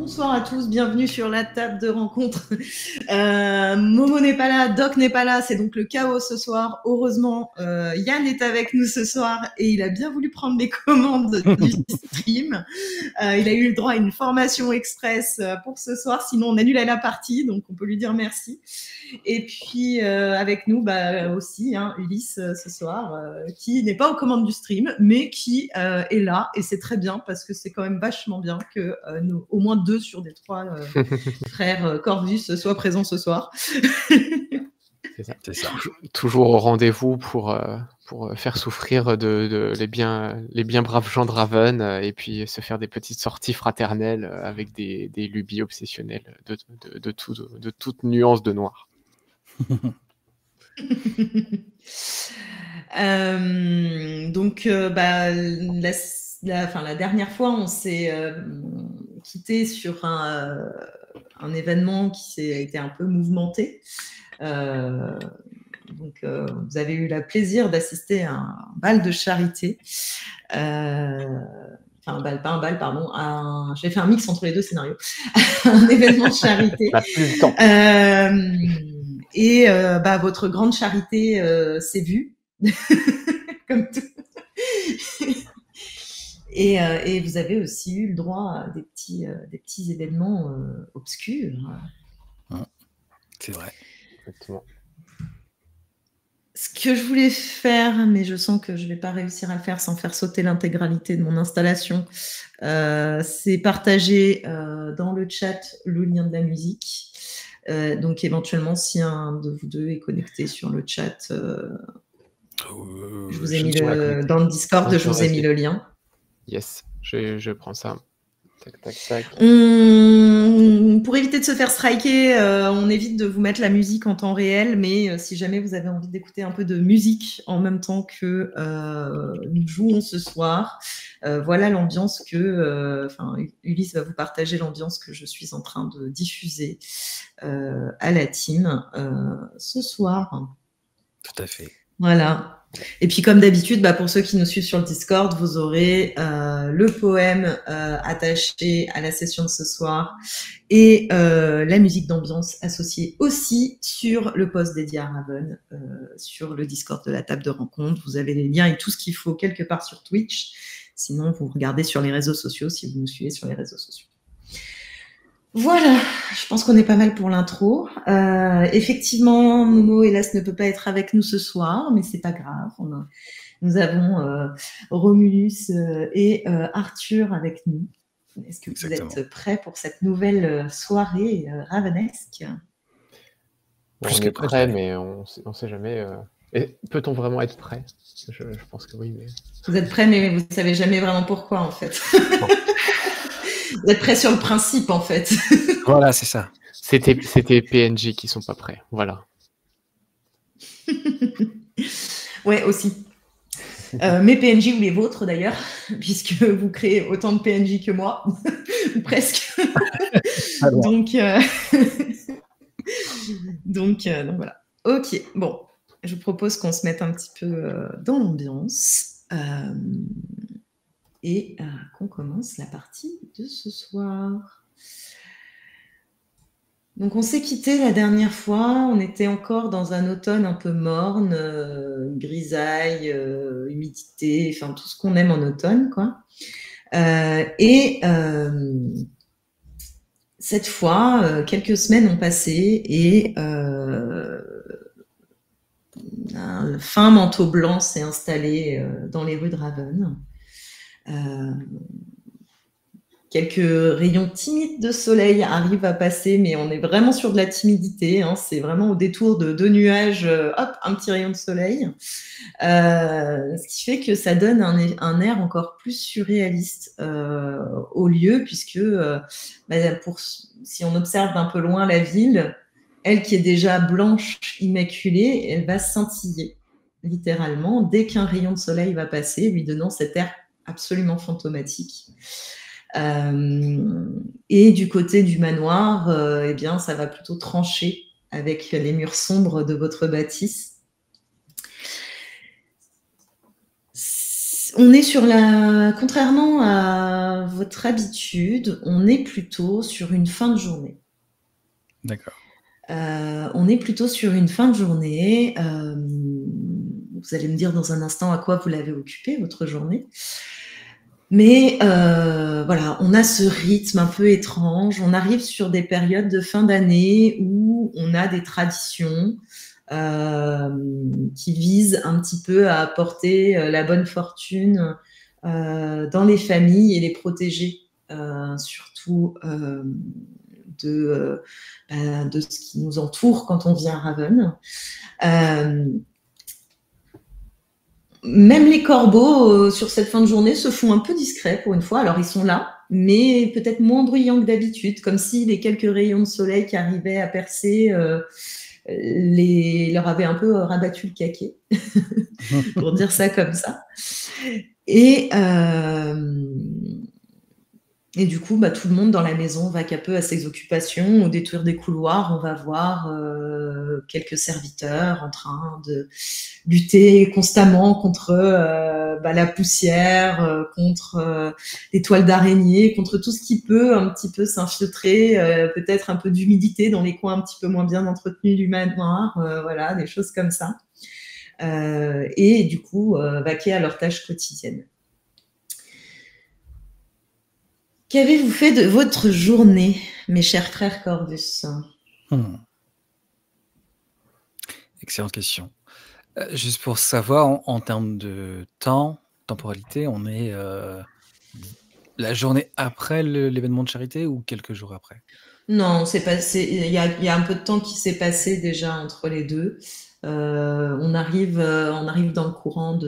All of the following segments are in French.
Bonsoir à tous, bienvenue sur la table de rencontre. Momo n'est pas là, Doc n'est pas là, c'est donc le chaos ce soir. Heureusement, Yann est avec nous ce soir et il a bien voulu prendre les commandes du stream. Il a eu le droit à une formation express pour ce soir, sinon on annulait la partie, donc on peut lui dire merci. Et puis avec nous aussi Ulysse ce soir, qui n'est pas aux commandes du stream, mais qui est là, et c'est très bien parce que c'est quand même vachement bien que nous, au moins 2 sur des 3 frères Corvus soient présents ce soir. C'est ça. Toujours au rendez-vous pour faire souffrir les bien braves gens de Raven, et puis se faire des petites sorties fraternelles avec des lubies obsessionnelles de toute nuance de noir. Donc, la dernière fois, on s'est quitté sur un événement qui a été un peu mouvementé. Donc, vous avez eu le plaisir d'assister à un bal de charité. Enfin, un bal, pas un bal, pardon. J'ai fait un mix entre les deux scénarios. Un événement de charité. On a plus le temps. Et votre grande charité s'est vue, comme tout. Et vous avez aussi eu le droit à des petits événements obscurs. C'est vrai. Exactement. Ce que je voulais faire, mais je sens que je ne vais pas réussir à le faire sans faire sauter l'intégralité de mon installation, c'est partager dans le chat le lien de la musique. Donc éventuellement, si un de vous deux est connecté sur le chat, je vous ai mis dans le Discord, je vous ai mis le lien. Yes, je prends ça. Tac, tac, tac. Pour éviter de se faire striker, on évite de vous mettre la musique en temps réel, mais si jamais vous avez envie d'écouter un peu de musique en même temps que nous jouons ce soir, voilà l'ambiance que... Ulysse va vous partager l'ambiance que je suis en train de diffuser à la team ce soir. Tout à fait. Voilà. Et puis comme d'habitude, pour ceux qui nous suivent sur le Discord, vous aurez le poème attaché à la session de ce soir et la musique d'ambiance associée aussi sur le post dédié à Raven, sur le Discord de la table de rencontre. Vous avez les liens et tout ce qu'il faut quelque part sur Twitch. Sinon, vous regardez sur les réseaux sociaux si vous nous suivez sur les réseaux sociaux. Voilà, je pense qu'on est pas mal pour l'intro. Effectivement, Momo, hélas, ne peut pas être avec nous ce soir, mais c'est pas grave. Nous avons Romulus et Arthur avec nous. Est-ce que vous êtes prêts pour cette nouvelle soirée ravenesque? On est prêt, mais on sait jamais. Peut-on vraiment être prêt? Je pense que oui. Mais... Vous êtes prêts, mais vous ne savez jamais vraiment pourquoi, en fait. Vous êtes prêts sur le principe, en fait. Voilà, c'est ça. C'était PNJ qui sont pas prêts. Voilà. Ouais, aussi. Mes PNJ ou les vôtres, d'ailleurs, puisque vous créez autant de PNJ que moi, presque. Donc, voilà. Ok, bon. Je vous propose qu'on se mette un petit peu dans l'ambiance. Et qu'on commence la partie de ce soir. Donc, on s'est quitté la dernière fois. On était encore dans un automne un peu morne, grisaille, humidité, enfin tout ce qu'on aime en automne, quoi. Cette fois, quelques semaines ont passé et un fin manteau blanc s'est installé dans les rues de Raven. Quelques rayons timides de soleil arrivent à passer, mais on est vraiment sur de la timidité. C'est vraiment au détour de 2 nuages, hop, un petit rayon de soleil. Ce qui fait que ça donne un air encore plus surréaliste au lieu, puisque si on observe d'un peu loin la ville, elle qui est déjà blanche, immaculée, elle va scintiller, littéralement, dès qu'un rayon de soleil va passer, lui donnant cet air absolument fantomatique. Et du côté du manoir, ça va plutôt trancher avec les murs sombres de votre bâtisse. On est contrairement à votre habitude, on est plutôt sur une fin de journée. D'accord. On est plutôt sur une fin de journée. Vous allez me dire dans un instant à quoi vous l'avez occupé, votre journée. Mais voilà, on a ce rythme un peu étrange. On arrive sur des périodes de fin d'année où on a des traditions qui visent un petit peu à apporter la bonne fortune dans les familles et les protéger, surtout de ce qui nous entoure quand on vient à Raven. Même les corbeaux sur cette fin de journée se font un peu discrets pour une fois. Alors ils sont là, mais peut-être moins bruyants que d'habitude, comme si les quelques rayons de soleil qui arrivaient à percer leur avaient un peu rabattu le caquet, pour dire ça comme ça. Et du coup, tout le monde dans la maison va qu'un peu à ses occupations. Au détour des couloirs, on va voir quelques serviteurs en train de lutter constamment contre la poussière, contre les toiles d'araignée, contre tout ce qui peut un petit peu s'infiltrer, peut-être un peu d'humidité dans les coins un petit peu moins bien entretenus du manoir, voilà, des choses comme ça. Et du coup, vaquer à leurs tâches quotidiennes. Qu'avez-vous fait de votre journée, mes chers frères Corvus? Excellente question. Juste pour savoir, en termes de temporalité, on est la journée après l'événement de charité ou quelques jours après? Non, il y a un peu de temps qui s'est passé déjà entre les deux. On arrive dans le courant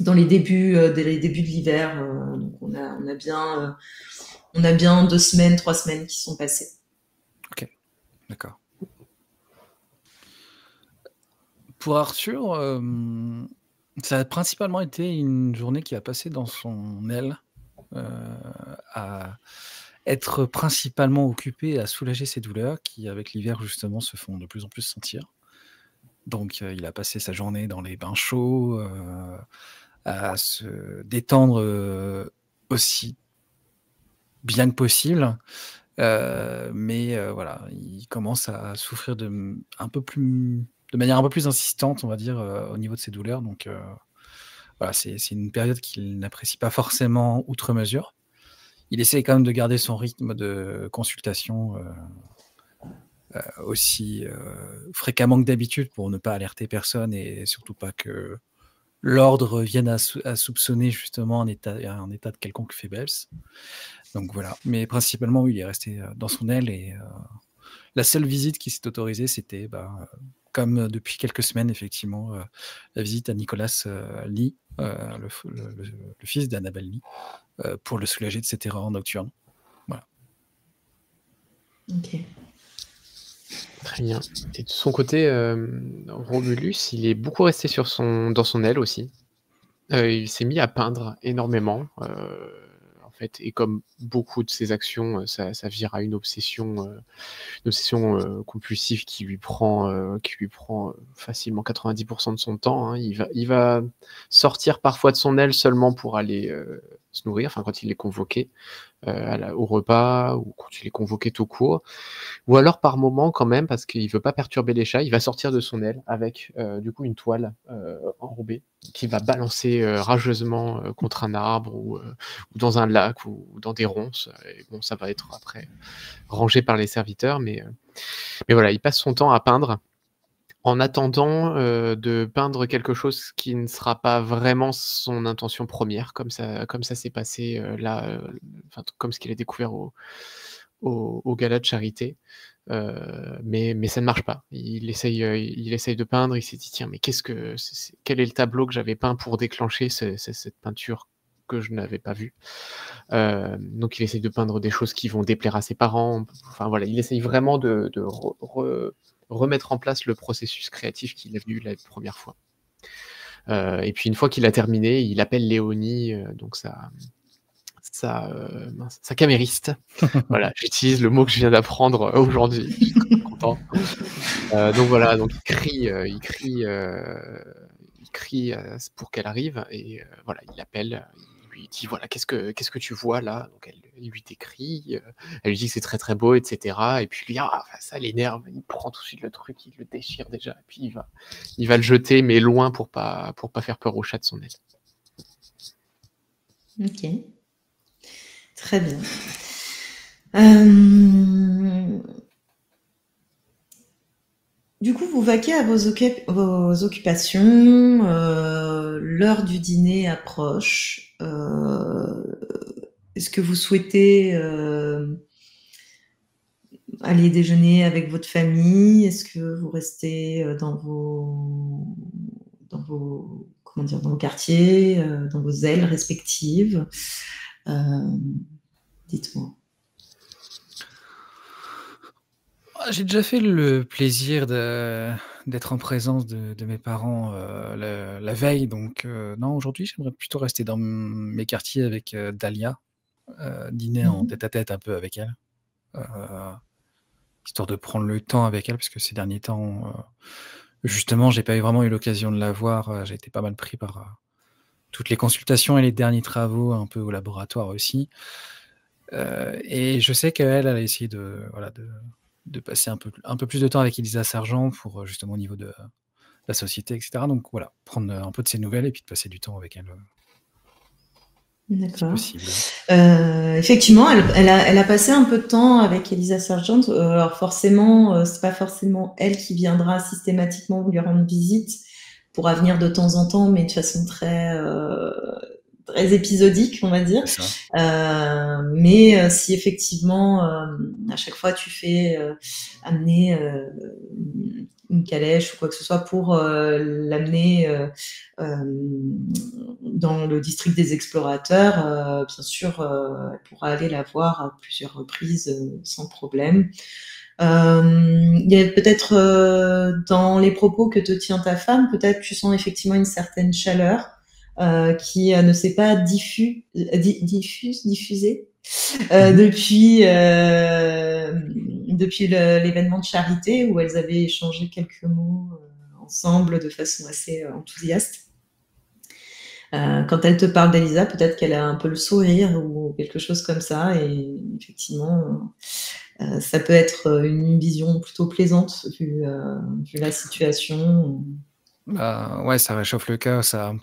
dans les débuts de l'hiver. Donc on a bien 2 semaines, 3 semaines qui sont passées. Ok, d'accord. Pour Arthur, ça a principalement été une journée qui a passé dans son aile, à être principalement occupé à soulager ses douleurs qui, avec l'hiver, justement, se font de plus en plus sentir. Donc, il a passé sa journée dans les bains chauds, à se détendre aussi bien que possible. Mais voilà, il commence à souffrir de manière un peu plus insistante, on va dire, au niveau de ses douleurs. Donc, voilà, c'est une période qu'il n'apprécie pas forcément outre mesure. Il essaie quand même de garder son rythme de consultation aussi fréquemment que d'habitude pour ne pas alerter personne et surtout pas que l'ordre vienne à soupçonner justement un état de quelconque faiblesse. Donc voilà, mais principalement, oui, il est resté dans son aile et la seule visite qui s'est autorisée, c'était, comme depuis quelques semaines, effectivement, la visite à Nicolas Lee, le fils d'Annabelle Lee, pour le soulager de ses terreurs nocturnes. Voilà. Ok. Très bien. Et de son côté, Romulus, il est beaucoup resté dans son aile aussi. Il s'est mis à peindre énormément. En fait, et comme beaucoup de ses actions, ça vire à une obsession compulsive qui lui prend facilement 90% de son temps. Hein. Il va sortir parfois de son aile seulement pour aller se nourrir, enfin quand il est convoqué au repas ou quand il est convoqué tout court, ou alors par moment quand même parce qu'il veut pas perturber les chats, il va sortir de son aile avec du coup une toile enrobée qui va balancer rageusement contre un arbre ou dans un lac ou dans des ronces. Et bon, ça va être après rangé par les serviteurs, mais voilà, il passe son temps à peindre en attendant de peindre quelque chose qui ne sera pas vraiment son intention première, comme ça s'est passé là, comme ce qu'il a découvert au gala de charité. Mais ça ne marche pas. Il essaye de peindre, il s'est dit tiens, mais quel est le tableau que j'avais peint pour déclencher cette peinture que je n'avais pas vue. Donc il essaye de peindre des choses qui vont déplaire à ses parents. Enfin voilà, il essaye vraiment de remettre en place le processus créatif qu'il a vu la première fois. Et puis une fois qu'il a terminé, il appelle Léonie, donc sa camériste. Voilà, j'utilise le mot que je viens d'apprendre aujourd'hui. Je suis très content. Donc voilà, donc il crie crie pour qu'elle arrive, et voilà, il l'appelle, il lui dit voilà, qu'est-ce que tu vois là? Donc elle lui décrit, elle lui dit que c'est très très beau, etc. Et puis lui, ça l'énerve, il prend tout de suite le truc, il le déchire déjà, et puis il va le jeter, mais loin pour pas faire peur au chat de son aile. Ok, très bien. Du coup, vous vaquez à vos occupations, l'heure du dîner approche. Est-ce que vous souhaitez aller déjeuner avec votre famille? Est-ce que vous restez dans vos quartiers, dans vos ailes respectives? Dites-moi. J'ai déjà fait le plaisir d'être en présence de mes parents la veille, donc non, aujourd'hui, j'aimerais plutôt rester dans mes quartiers avec Dahlia, dîner en tête-à-tête un peu avec elle, histoire de prendre le temps avec elle, parce que ces derniers temps, justement, j'ai pas vraiment eu l'occasion de la voir. J'ai été pas mal pris par toutes les consultations et les derniers travaux un peu au laboratoire aussi. Et je sais qu'elle a essayé de passer un peu plus de temps avec Elisa Sergent pour justement au niveau de la société, etc. Donc voilà, prendre un peu de ses nouvelles et puis de passer du temps avec elle. D'accord. Possible. Effectivement, elle a passé un peu de temps avec Elisa Sergent. Alors forcément, c'est pas forcément elle qui viendra systématiquement lui rendre visite. Pourra venir de temps en temps, mais de façon très épisodique, on va dire. Mais si effectivement, à chaque fois tu fais amener une calèche ou quoi que ce soit pour l'amener dans le district des explorateurs, bien sûr, elle pourra aller la voir à plusieurs reprises sans problème. Il y a peut-être dans les propos que te tient ta femme, peut-être tu sens effectivement une certaine chaleur qui ne s'est pas diffusée depuis l'événement de charité où elles avaient échangé quelques mots ensemble de façon assez enthousiaste. Quand elle te parle d'Elisa, peut-être qu'elle a un peu le sourire ou quelque chose comme ça, et effectivement, ça peut être une vision plutôt plaisante vu la situation. Ouais, ça réchauffe le cœur, ça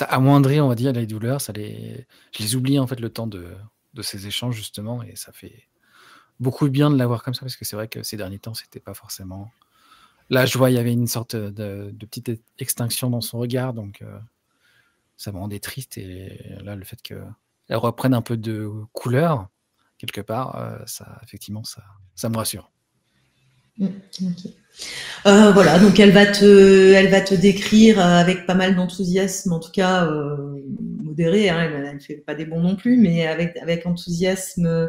amoindrit, on va dire, les douleurs. Je les oublie en fait le temps de ces échanges justement, et ça fait beaucoup de bien de l'avoir comme ça, parce que c'est vrai que ces derniers temps, c'était pas forcément la joie. Il y avait une sorte de petite extinction dans son regard, donc ça me rendait triste. Et là, le fait qu'elle reprenne un peu de couleur quelque part, effectivement, ça me rassure. Okay. Voilà, donc elle va te décrire avec pas mal d'enthousiasme, en tout cas modéré, hein, elle fait pas des bons non plus, mais avec enthousiasme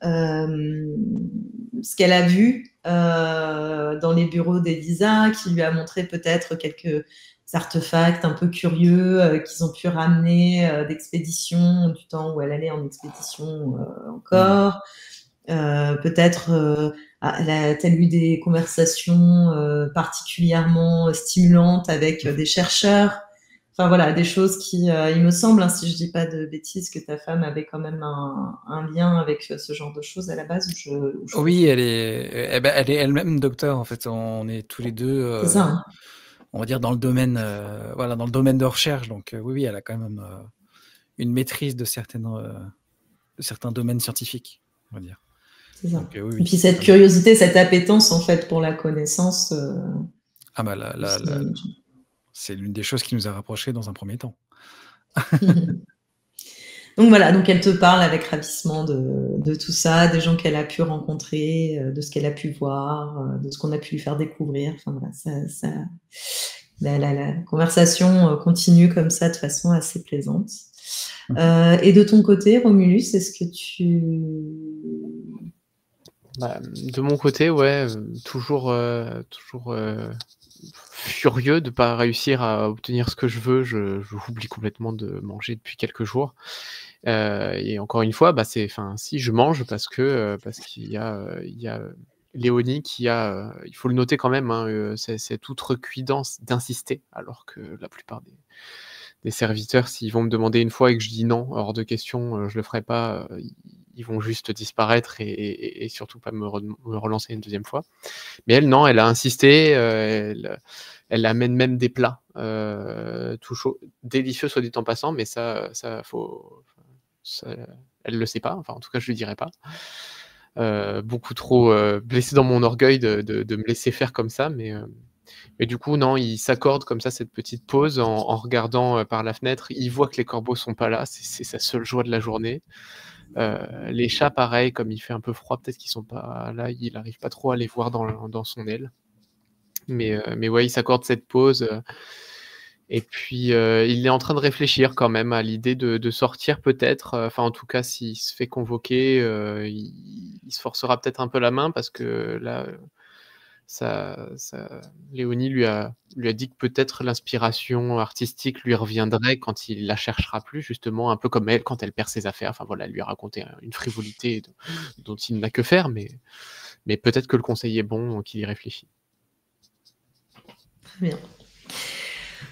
ce qu'elle a vu dans les bureaux d'Elisa, qui lui a montré peut-être quelques artefacts un peu curieux qu'ils ont pu ramener d'expédition, du temps où elle allait en expédition encore. Peut-être a-t-elle eu des conversations particulièrement stimulantes avec des chercheurs. Enfin voilà, des choses qui, il me semble, hein, si je dis pas de bêtises, que ta femme avait quand même un lien avec ce genre de choses à la base. Oui, elle est elle-même docteur en fait. On est tous les deux. C'est ça. Hein. On va dire dans le domaine, dans le domaine de recherche. Donc oui, elle a quand même une maîtrise de certains domaines scientifiques, on va dire. C'est ça. Donc, oui, et puis cette curiosité, cette appétence en fait pour la connaissance. C'est l'une des choses qui nous a rapprochés dans un premier temps. Donc voilà, donc elle te parle avec ravissement de tout ça, des gens qu'elle a pu rencontrer, de ce qu'elle a pu voir, de ce qu'on a pu lui faire découvrir. Enfin voilà, la conversation continue comme ça de façon assez plaisante. Et de ton côté, Romulus, est-ce que de mon côté, ouais, toujours furieux de pas réussir à obtenir ce que je veux. J'oublie complètement de manger depuis quelques jours. Et encore une fois, si je mange parce qu'il y a Léonie qui a, il faut le noter quand même, hein, cette outrecuidance d'insister, alors que la plupart des serviteurs, s'ils vont me demander une fois et que je dis non, hors de question, je le ferai pas, ils vont juste disparaître et surtout pas me relancer une deuxième fois. Mais elle, non, elle a insisté, elle amène même des plats tout chaud, délicieux soit dit en passant, mais ça faut, elle le sait pas, enfin en tout cas je lui dirai pas. Beaucoup trop blessé dans mon orgueil de me laisser faire comme ça, mais du coup non, il s'accorde comme ça cette petite pause en regardant par la fenêtre. Il voit que les corbeaux sont pas là, c'est sa seule joie de la journée. Les chats, pareil, comme il fait un peu froid, peut-être qu'ils sont pas là, il arrive pas trop à les voir dans son aile. Mais ouais, il s'accorde cette pause. Et puis il est en train de réfléchir quand même à l'idée de sortir peut-être. Enfin, en tout cas, s'il se fait convoquer, il se forcera peut-être un peu la main parce que là, Léonie lui a dit que peut-être l'inspiration artistique lui reviendrait quand il la cherchera plus, justement, un peu comme elle quand elle perd ses affaires. Enfin voilà, elle lui a raconté une frivolité dont il n'a que faire, mais peut-être que le conseil est bon, qu'il y réfléchit. Très bien.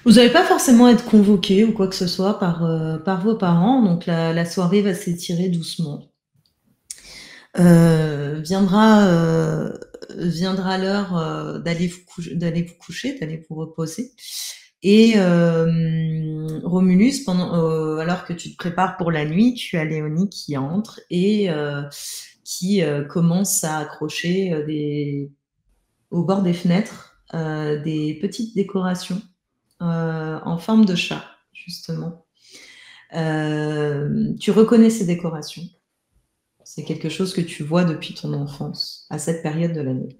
Vous n'allez pas forcément être convoqué ou quoi que ce soit par vos parents, donc la soirée va s'étirer doucement. Viendra l'heure d'aller vous coucher, d'aller vous reposer. Et Romulus, alors que tu te prépares pour la nuit, tu as Léonie qui entre et qui commence à accrocher au bord des fenêtres des petites décorations en forme de chat, justement. Tu reconnais ces décorations. C'est quelque chose que tu vois depuis ton enfance, à cette période de l'année.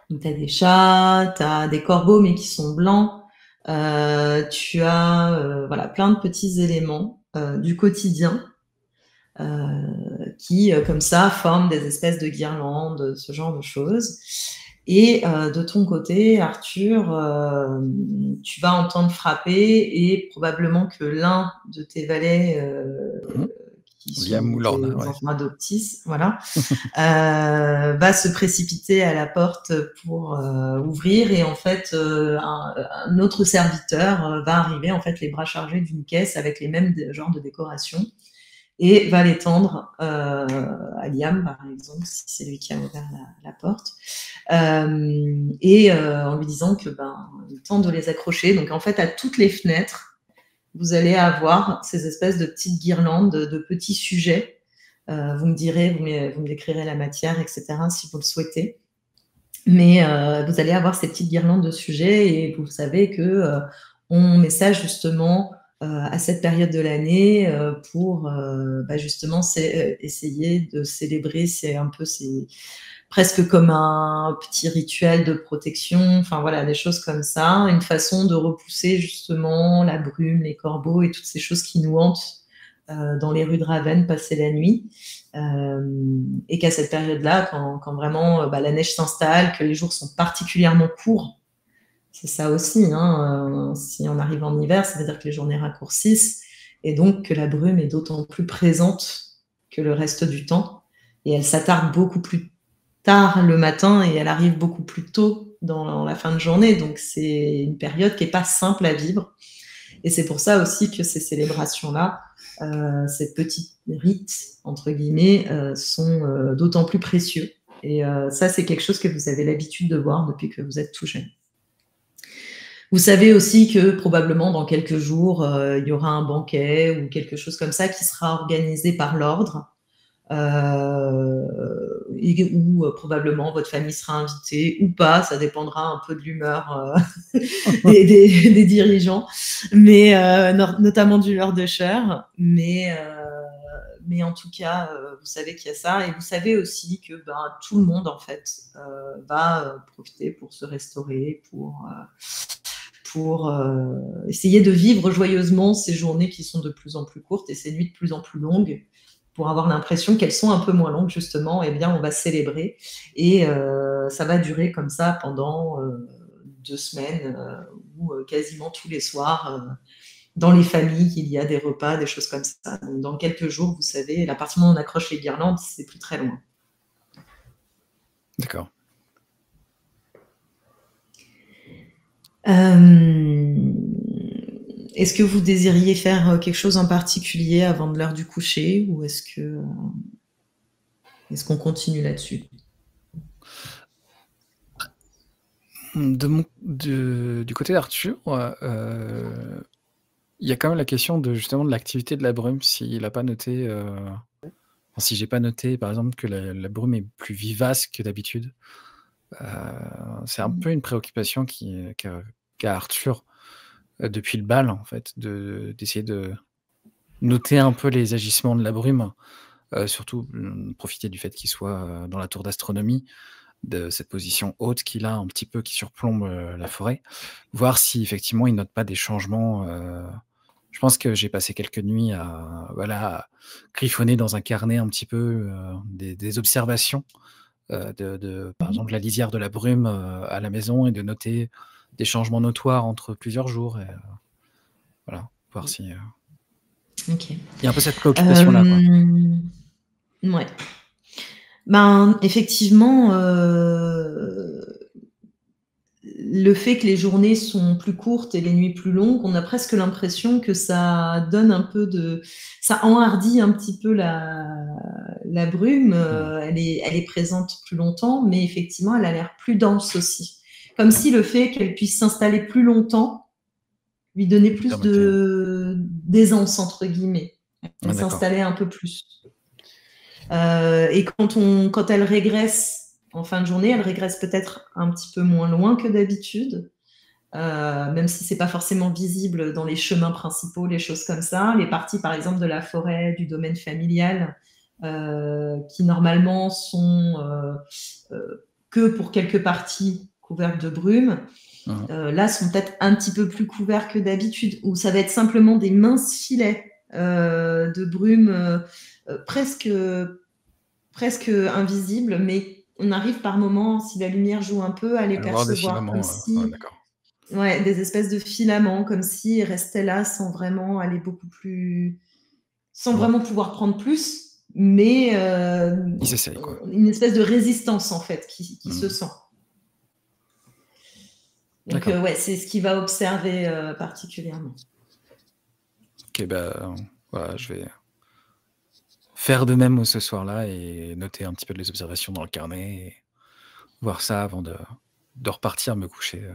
Donc, tu as des chats, tu as des corbeaux, mais qui sont blancs. Tu as voilà, plein de petits éléments du quotidien qui, comme ça, forment des espèces de guirlandes, ce genre de choses. Et de ton côté, Arthur, tu vas entendre frapper et probablement que l'un de tes valets qui sont des enfants adoptifs, voilà, va se précipiter à la porte pour ouvrir et en fait un autre serviteur va arriver en fait les bras chargés d'une caisse avec les mêmes genres de décorations et va les tendre à Liam par exemple si c'est lui qui a ouvert la porte et en lui disant que il tente de les accrocher. Donc en fait à toutes les fenêtres vous allez avoir ces espèces de petites guirlandes de petits sujets. Vous me direz, vous me décrirez la matière, etc., si vous le souhaitez. Mais vous allez avoir ces petites guirlandes de sujets et vous savez que on met ça justement à cette période de l'année pour justement essayer de célébrer. C'est presque comme un petit rituel de protection, enfin voilà, des choses comme ça, une façon de repousser justement la brume, les corbeaux et toutes ces choses qui nous hantent dans les rues de Ravenne passer la nuit. Et qu'à cette période-là, quand vraiment la neige s'installe, que les jours sont particulièrement courts, c'est ça aussi, hein, si on arrive en hiver, ça veut dire que les journées raccourcissent et donc que la brume est d'autant plus présente que le reste du temps et elle s'attarde beaucoup plus tard le matin et elle arrive beaucoup plus tôt dans la fin de journée. Donc, c'est une période qui n'est pas simple à vivre. Et c'est pour ça aussi que ces célébrations-là, ces petits rites, entre guillemets, sont d'autant plus précieux. Et ça, c'est quelque chose que vous avez l'habitude de voir depuis que vous êtes tout jeune. Vous savez aussi que probablement dans quelques jours, il y aura un banquet ou quelque chose comme ça qui sera organisé par l'ordre. Où probablement votre famille sera invitée ou pas, ça dépendra un peu de l'humeur des dirigeants, mais notamment du Lord Usher, mais en tout cas, vous savez qu'il y a ça, et vous savez aussi que tout le monde en fait va profiter pour se restaurer, pour essayer de vivre joyeusement ces journées qui sont de plus en plus courtes et ces nuits de plus en plus longues, pour avoir l'impression qu'elles sont un peu moins longues, justement, eh bien, on va célébrer. Et ça va durer comme ça pendant 2 semaines, où quasiment tous les soirs, dans les familles, il y a des repas, des choses comme ça. Donc, dans quelques jours, vous savez, à partir du moment où on accroche les guirlandes, c'est plus très loin. D'accord. Est-ce que vous désiriez faire quelque chose en particulier avant de l'heure du coucher, ou est-ce qu'on continue là-dessus? Du côté d'Arthur, il y a quand même la question justement de l'activité de la brume. S'il n'a pas noté, si j'ai pas noté, par exemple, que la brume est plus vivace que d'habitude, c'est un peu une préoccupation qu'a Arthur depuis le bal, en fait, d'essayer de noter un peu les agissements de la brume, surtout profiter du fait qu'il soit dans la tour d'astronomie, de cette position haute qu'il a un petit peu, qui surplombe la forêt, voir si effectivement il note pas des changements. Je pense que j'ai passé quelques nuits à griffonner dans un carnet un petit peu des observations par exemple la lisière de la brume à la maison, et de noter des changements notoires entre plusieurs jours, et voilà, voir si Ok. il y a un peu cette préoccupation-là, quoi. Ouais. Ben, effectivement, le fait que les journées sont plus courtes et les nuits plus longues, on a presque l'impression que ça donne un peu ça enhardit un petit peu la brume. Elle est présente plus longtemps, mais effectivement, elle a l'air plus dense aussi. Comme si le fait qu'elle puisse s'installer plus longtemps lui donnait plus d'aisance, entre guillemets. Elle s'installait un peu plus. Et quand elle régresse en fin de journée, elle régresse peut-être un petit peu moins loin que d'habitude, même si c'est pas forcément visible dans les chemins principaux, les choses comme ça. Les parties, par exemple, de la forêt, du domaine familial, qui normalement sont que pour quelques parties couvertes de brume, là sont peut-être un petit peu plus couverts que d'habitude, où ça va être simplement des minces filets de brume presque invisibles, mais on arrive par moments, si la lumière joue un peu, à les percevoir comme si des espèces de filaments, comme s'ils restaient là sans vraiment aller beaucoup plus, sans vraiment pouvoir prendre plus, mais ils essayent, quoi. Une espèce de résistance en fait qui se sent. Donc c'est ce qu'il va observer particulièrement. Ok, voilà, je vais faire de même ce soir-là et noter un petit peu les observations dans le carnet, et voir ça avant de repartir me coucher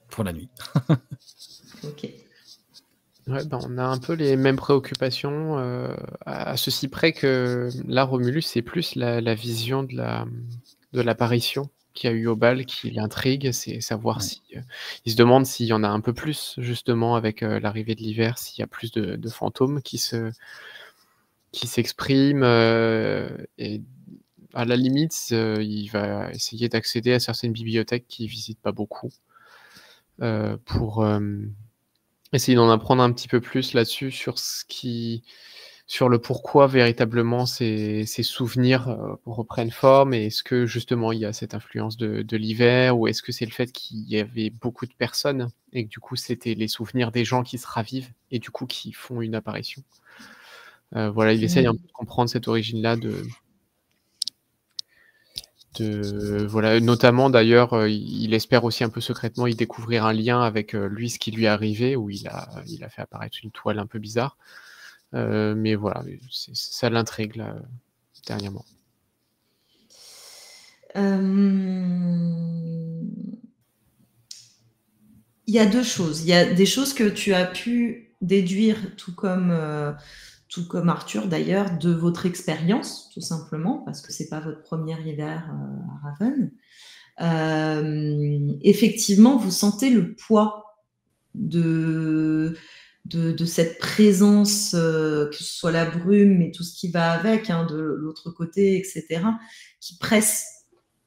pour la nuit. Ok. Ouais, on a un peu les mêmes préoccupations, à ceci près que là, Romulus, c'est plus la vision de l'apparition qu'il y a eu au bal qui l'intrigue. C'est savoir si il se demande s'il y en a un peu plus, justement, avec l'arrivée de l'hiver, s'il y a plus de fantômes qui s'expriment, et à la limite, il va essayer d'accéder à certaines bibliothèques qu'il visite pas beaucoup, pour essayer d'en apprendre un petit peu plus là-dessus, sur le pourquoi véritablement ces souvenirs reprennent forme, et est-ce que justement il y a cette influence de l'hiver, ou est-ce que c'est le fait qu'il y avait beaucoup de personnes et que du coup c'était les souvenirs des gens qui se ravivent et du coup qui font une apparition. Voilà, il essaye un peu de comprendre cette origine-là voilà, notamment d'ailleurs, il espère aussi un peu secrètement y découvrir un lien avec lui, ce qui lui est arrivé, où il a fait apparaître une toile un peu bizarre. Mais voilà, ça l'intrigue là, dernièrement. Il y a deux choses. Il y a des choses que tu as pu déduire, tout comme Arthur d'ailleurs, de votre expérience, tout simplement, parce que c'est pas votre premier hiver à Raven. Effectivement, vous sentez le poids de cette présence, que ce soit la brume et tout ce qui va avec, de l'autre côté, etc., qui presse.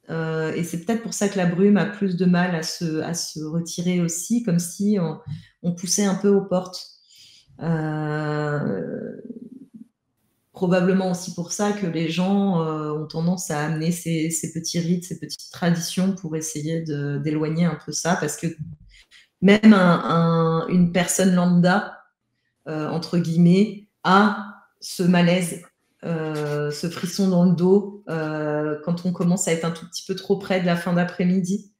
Et c'est peut-être pour ça que la brume a plus de mal à se retirer aussi, comme si on poussait un peu aux portes. Probablement aussi pour ça que les gens ont tendance à amener ces petits rites, ces petites traditions pour essayer d'éloigner un peu ça, parce que même une personne lambda, entre guillemets, a ce malaise ce frisson dans le dos quand on commence à être un tout petit peu trop près de la fin d'après-midi,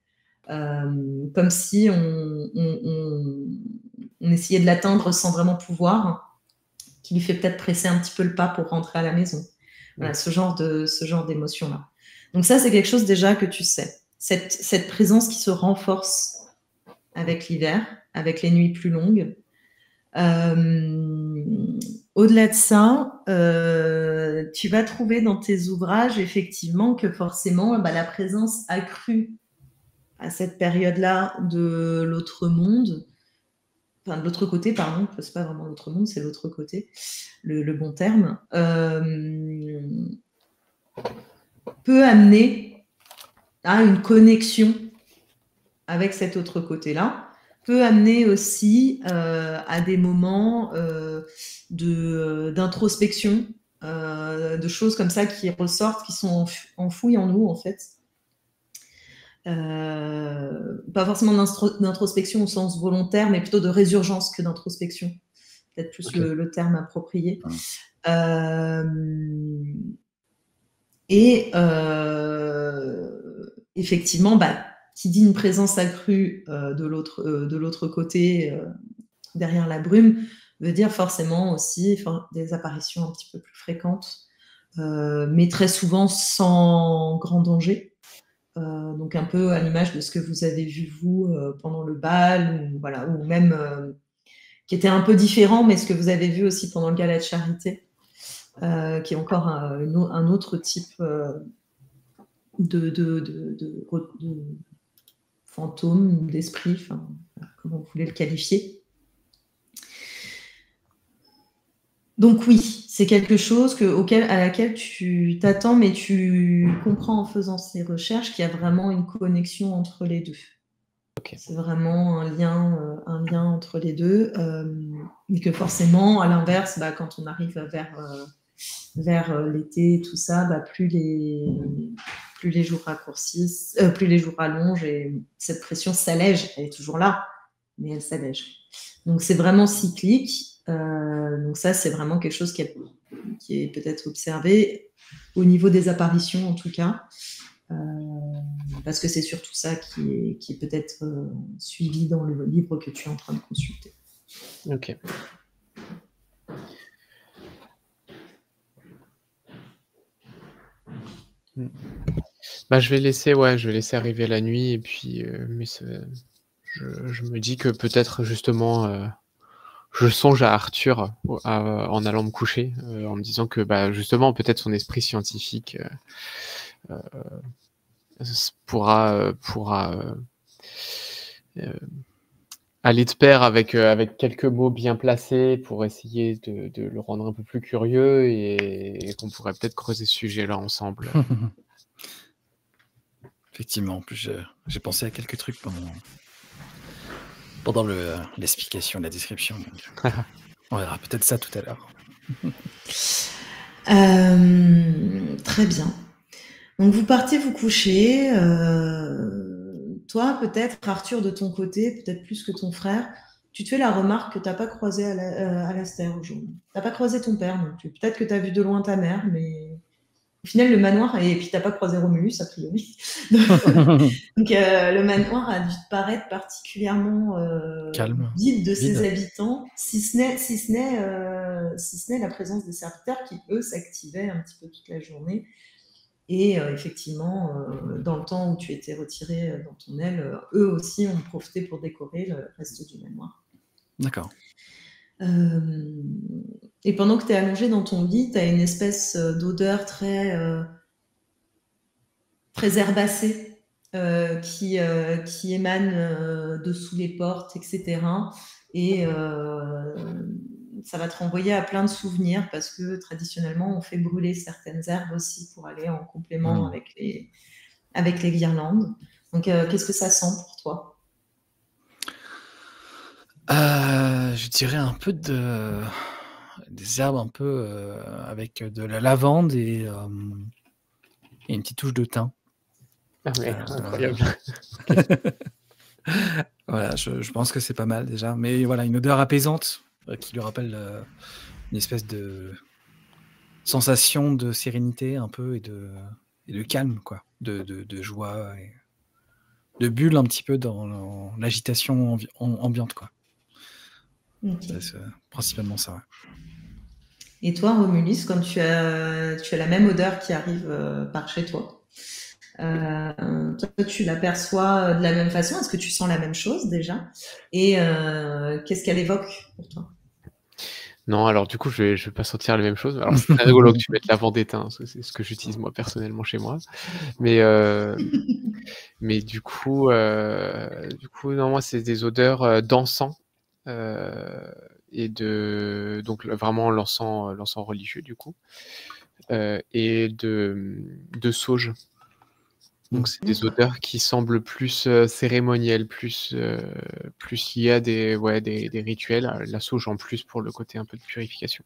comme si on essayait de l'atteindre sans vraiment pouvoir, qui lui fait peut-être presser un petit peu le pas pour rentrer à la maison. Voilà, ce genre d'émotion-là. Donc ça, c'est quelque chose déjà que tu sais. Cette présence qui se renforce avec l'hiver, avec les nuits plus longues. Au-delà de ça, tu vas trouver dans tes ouvrages effectivement que forcément la présence accrue à cette période-là de l'autre monde, enfin de l'autre côté, pardon, c'est pas vraiment l'autre monde, c'est l'autre côté, le bon terme, peut amener à une connexion avec cet autre côté-là, peut amener aussi à des moments d'introspection, de choses comme ça qui ressortent, qui sont enfouies en nous, en fait. Pas forcément d'introspection au sens volontaire, mais plutôt de résurgence que d'introspection. Peut-être plus le terme approprié. Et effectivement, qui dit une présence accrue de l'autre côté, derrière la brume, veut dire forcément aussi des apparitions un petit peu plus fréquentes, mais très souvent sans grand danger. Donc un peu à l'image de ce que vous avez vu vous pendant le bal, ou même qui était un peu différent, mais ce que vous avez vu aussi pendant le gala de charité, qui est encore un autre type de fantôme, d'esprit, comment vous voulez le qualifier. Donc oui, c'est quelque chose à laquelle tu t'attends, mais tu comprends en faisant ces recherches qu'il y a vraiment une connexion entre les deux. C'est vraiment un lien entre les deux, et que forcément, à l'inverse, quand on arrive vers l'été, tout ça, plus les jours raccourcissent, plus les jours allongent, et cette pression s'allège. Elle est toujours là, mais elle s'allège. Donc c'est vraiment cyclique. Donc ça, c'est vraiment quelque chose qui est peut-être observé au niveau des apparitions, en tout cas, parce que c'est surtout ça qui est peut-être suivi dans le livre que tu es en train de consulter. Ok. Je vais laisser arriver la nuit, et puis mais je me dis que peut-être justement je songe à Arthur en allant me coucher, en me disant que justement peut-être son esprit scientifique pourra aller de pair avec quelques mots bien placés pour essayer de le rendre un peu plus curieux, et qu'on pourrait peut-être creuser ce sujet-là ensemble. Effectivement, en plus j'ai pensé à quelques trucs pendant l'explication, la description. On verra peut-être ça tout à l'heure. Très bien. Donc vous partez vous coucher. Toi, peut-être, Arthur, de ton côté, peut-être plus que ton frère, tu te fais la remarque que tu n'as pas croisé Alastair aujourd'hui. Tu n'as pas croisé ton père non plus. Peut-être que tu as vu de loin ta mère, mais au final, le manoir, et puis tu n'as pas croisé Romulus, a priori. Donc le manoir a dû te paraître particulièrement calme, vide de ses habitants, si ce n'est la présence des serviteurs qui, eux, s'activaient un petit peu toute la journée. Et effectivement, dans le temps où tu étais retiré dans ton aile, eux aussi ont profité pour décorer le reste du manoir. D'accord. Et pendant que tu es allongé dans ton lit, tu as une espèce d'odeur très herbacée qui émane de sous les portes, etc. Et ça va te renvoyer à plein de souvenirs, parce que traditionnellement, on fait brûler certaines herbes aussi pour aller en complément avec les guirlandes. Donc, qu'est-ce que ça sent pour toi ? Je dirais un peu des herbes un peu avec de la lavande et une petite touche de thym. Ah ouais, incroyable. Voilà, je pense que c'est pas mal déjà. Mais voilà, une odeur apaisante qui lui rappelle une espèce de sensation de sérénité un peu et de calme, quoi, de joie et de bulle un petit peu dans l'agitation ambiante, quoi. Okay. C'est principalement ça. Ouais. Et toi, Romulus, quand tu as la même odeur qui arrive par chez toi, toi, tu l'aperçois de la même façon? Est-ce que tu sens la même chose déjà? Et qu'est-ce qu'elle évoque pour toi? Non, alors du coup, je vais pas sentir la même chose. Alors, c'est très rigolo que tu mettes lavande éteint, parce que c'est ce que j'utilise moi personnellement chez moi. Mais du coup, non, moi, c'est des odeurs d'encens et donc vraiment l'encens religieux du coup, et de sauge. Donc c'est des odeurs qui semblent plus cérémonielles, plus liées à des rituels. La sauge en plus pour le côté un peu de purification.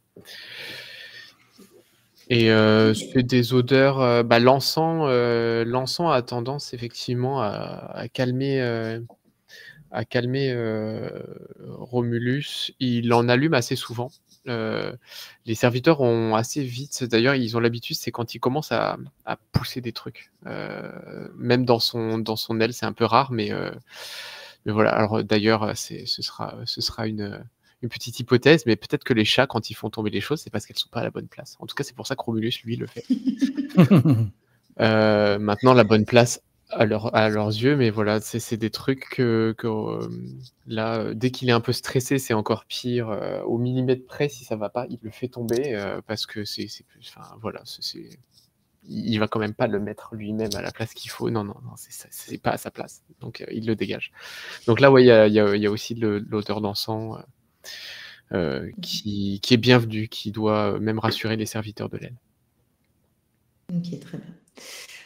Et c'est des odeurs. L'encens a tendance effectivement à calmer Romulus. Il en allume assez souvent. Les serviteurs ont assez vite, d'ailleurs, ils ont l'habitude, c'est quand il commence à pousser des trucs. Même dans son aile, c'est un peu rare, mais voilà. Alors d'ailleurs, ce sera une petite hypothèse, mais peut-être que les chats, quand ils font tomber les choses, c'est parce qu'elles sont pas à la bonne place. En tout cas, c'est pour ça que Romulus, lui, le fait. Maintenant, la bonne place à leurs yeux, mais voilà, c'est des trucs que là, dès qu'il est un peu stressé, c'est encore pire. Au millimètre près, si ça va pas, il le fait tomber parce que voilà, il va quand même pas le mettre lui-même à la place qu'il faut. Non, c'est pas à sa place. Donc il le dégage. Donc là, ouais, il y a aussi de l'odeur d'encens qui est bienvenue, qui doit même rassurer les serviteurs de l'aile. Ok, très bien.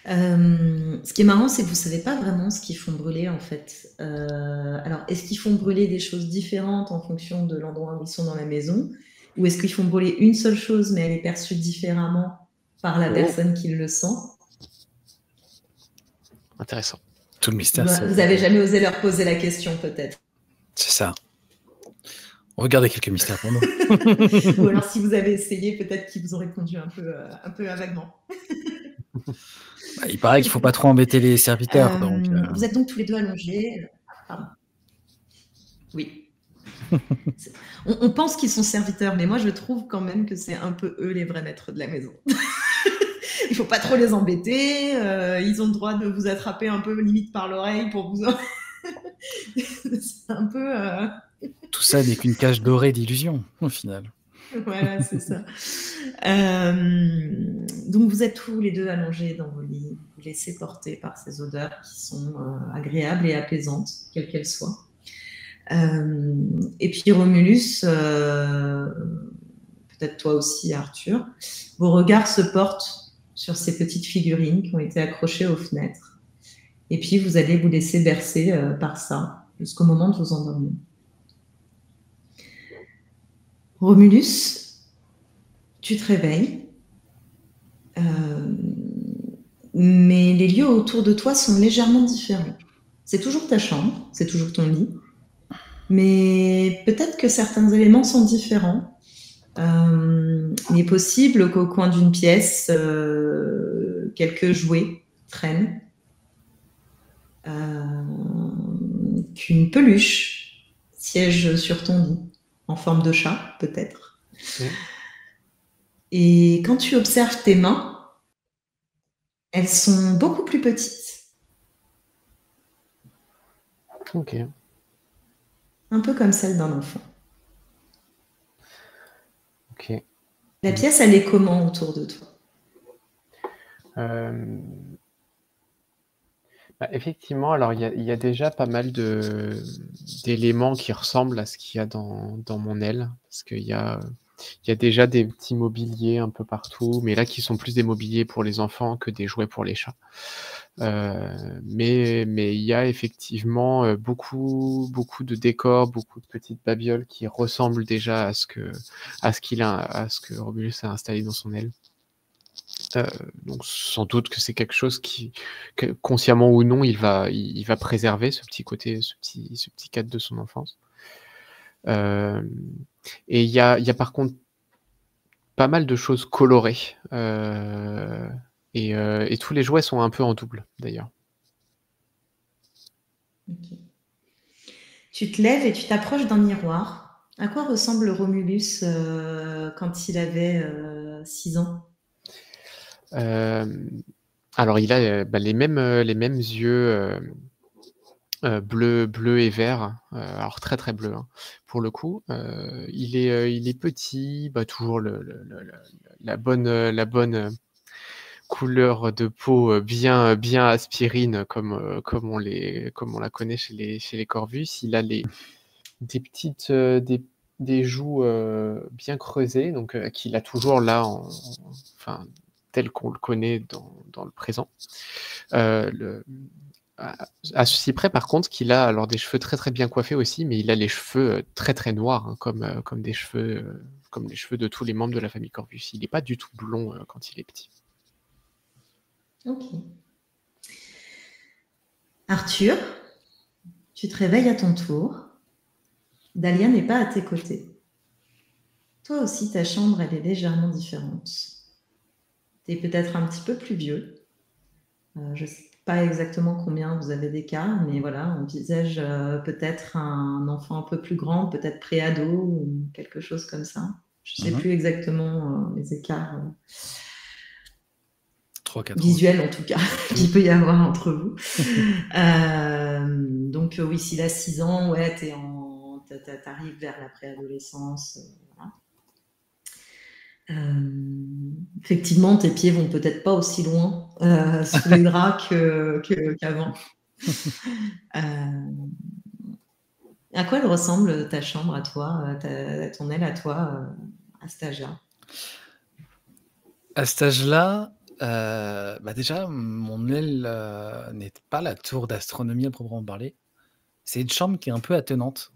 Ce qui est marrant, c'est que vous savez pas vraiment ce qu'ils font brûler en fait. Alors, est-ce qu'ils font brûler des choses différentes en fonction de l'endroit où ils sont dans la maison, ou est-ce qu'ils font brûler une seule chose, mais elle est perçue différemment par la personne qui le sent? Intéressant. Tout le mystère. Vous avez jamais osé leur poser la question, peut-être? C'est ça. Regardez quelques mystères pour nous. Ou alors, si vous avez essayé, peut-être qu'ils vous ont répondu un peu vaguement. Il paraît qu'il ne faut pas trop embêter les serviteurs. Vous êtes donc tous les deux allongés. Pardon. Oui. On pense qu'ils sont serviteurs, mais moi, je trouve quand même que c'est un peu eux les vrais maîtres de la maison. Il ne faut pas trop les embêter. Ils ont le droit de vous attraper un peu limite par l'oreille pour vous... c'est un peu... Tout ça n'est qu'une cage dorée d'illusions, au final. Voilà, c'est ça. Donc, vous êtes tous les deux allongés dans vos lits, vous laissez porter par ces odeurs qui sont agréables et apaisantes, quelles qu'elles soient. Et puis, Romulus, peut-être toi aussi, Arthur, vos regards se portent sur ces petites figurines qui ont été accrochées aux fenêtres. Et puis, vous allez vous laisser bercer par ça jusqu'au moment de vous endormir. Romulus, tu te réveilles, mais les lieux autour de toi sont légèrement différents. C'est toujours ta chambre, c'est toujours ton lit, mais peut-être que certains éléments sont différents. Il est possible qu'au coin d'une pièce, quelques jouets traînent, qu'une peluche siège sur ton lit, en forme de chat, peut-être. Et quand tu observes tes mains, elles sont beaucoup plus petites. Ok. Un peu comme celle d'un enfant. Ok. La pièce, elle est comment autour de toi? Effectivement, alors il y a déjà pas mal d'éléments qui ressemblent à ce qu'il y a dans mon aile, parce qu'il y a déjà des petits mobiliers un peu partout, mais là qui sont plus des mobiliers pour les enfants que des jouets pour les chats. Mais il y a effectivement beaucoup de décors, beaucoup de petites babioles qui ressemblent déjà à ce que Romulus a installé dans son aile. Donc sans doute que c'est quelque chose que consciemment ou non, il va préserver ce petit côté, ce petit cadre de son enfance. Et il y a par contre pas mal de choses colorées. Et tous les jouets sont un peu en double, d'ailleurs. Ok. Tu te lèves et tu t'approches d'un miroir. À quoi ressemble Romulus quand il avait 6 ans? Alors, il a les mêmes yeux bleus et verts, alors très très bleus, hein, pour le coup. Il est petit, toujours la bonne couleur de peau bien aspirine comme on la connaît chez les Corvus. Il a des petites des joues bien creusées, donc qu'il a toujours là, enfin tel qu'on le connaît dans le présent. À ceci près, par contre, qu'il a alors des cheveux très très bien coiffés aussi, mais il a les cheveux très très noirs, hein, comme des cheveux comme les cheveux de tous les membres de la famille Corvus. Il n'est pas du tout blond quand il est petit. Ok. Arthur, tu te réveilles à ton tour. Dahlia n'est pas à tes côtés. Toi aussi, ta chambre, elle est légèrement différente. Tu es peut-être un petit peu plus vieux. Je ne sais pas exactement combien vous avez d'écart, mais voilà, on envisage peut-être un enfant un peu plus grand, peut-être pré-ado ou quelque chose comme ça. Je ne sais plus exactement les écarts 3-4 ans. visuels, en tout cas, qu'il peut y avoir entre vous. Donc oui, s'il a 6 ans, ouais, t'arrives vers la préadolescence. Voilà. Effectivement, tes pieds vont peut-être pas aussi loin sous les draps qu'avant. À quoi elle ressemble ta chambre à toi, ton aile à toi, à cet âge-là? À cet âge-là, déjà, mon aile n'est pas la tour d'astronomie à proprement parler. C'est une chambre qui est un peu attenante